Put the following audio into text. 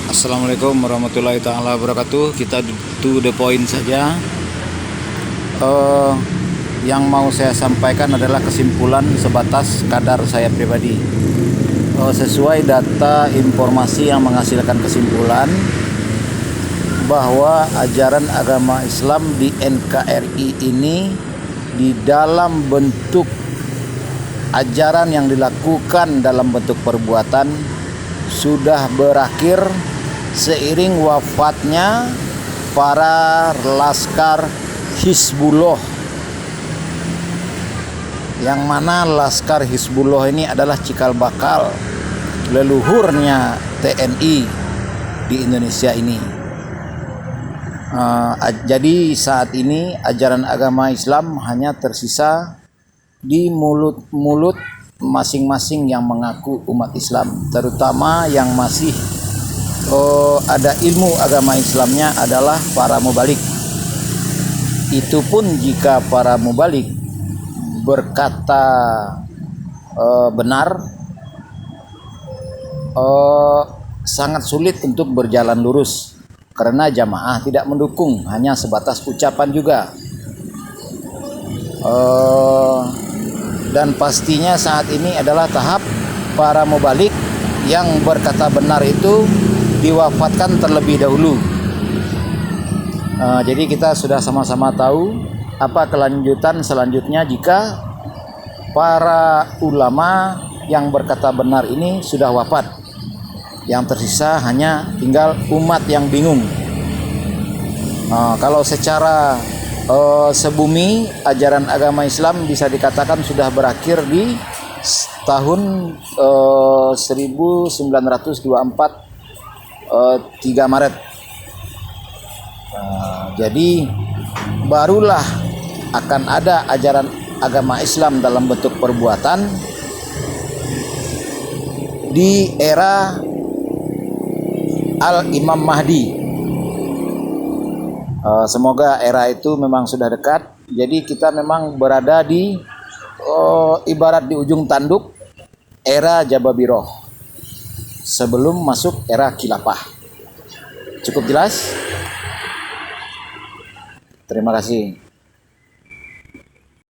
Assalamualaikum warahmatullahi taala wabarakatuh. Kita to the point saja. Yang mau saya sampaikan adalah kesimpulan sebatas kadar saya pribadi. Sesuai data informasi yang menghasilkan kesimpulan bahwa ajaran agama Islam di NKRI ini di dalam bentuk ajaran yang dilakukan dalam bentuk perbuatan sudah berakhir seiring wafatnya para laskar Hizbullah, yang mana laskar Hizbullah ini adalah cikal bakal leluhurnya TNI di Indonesia ini. Jadi saat ini ajaran agama Islam hanya tersisa di mulut-mulut masing-masing yang mengaku umat Islam, terutama yang masih ada ilmu agama Islamnya adalah para mubalik. Itu pun jika para mubalik berkata benar, sangat sulit untuk berjalan lurus karena jamaah tidak mendukung, hanya sebatas ucapan juga. Dan pastinya saat ini adalah tahap para mubalik yang berkata benar itu diwafatkan terlebih dahulu. Jadi kita sudah sama-sama tahu apa kelanjutan selanjutnya jika para ulama yang berkata benar ini sudah wafat. Yang tersisa hanya tinggal umat yang bingung. Kalau secara sebumi ajaran agama Islam bisa dikatakan sudah berakhir di tahun 1924 3 Maret. Jadi barulah akan ada ajaran agama Islam dalam bentuk perbuatan di era Al-Imam Mahdi. Semoga era itu memang sudah dekat. Jadi kita memang berada di ibarat di ujung tanduk era Jababiroh sebelum masuk era khilafah. Cukup jelas? Terima kasih.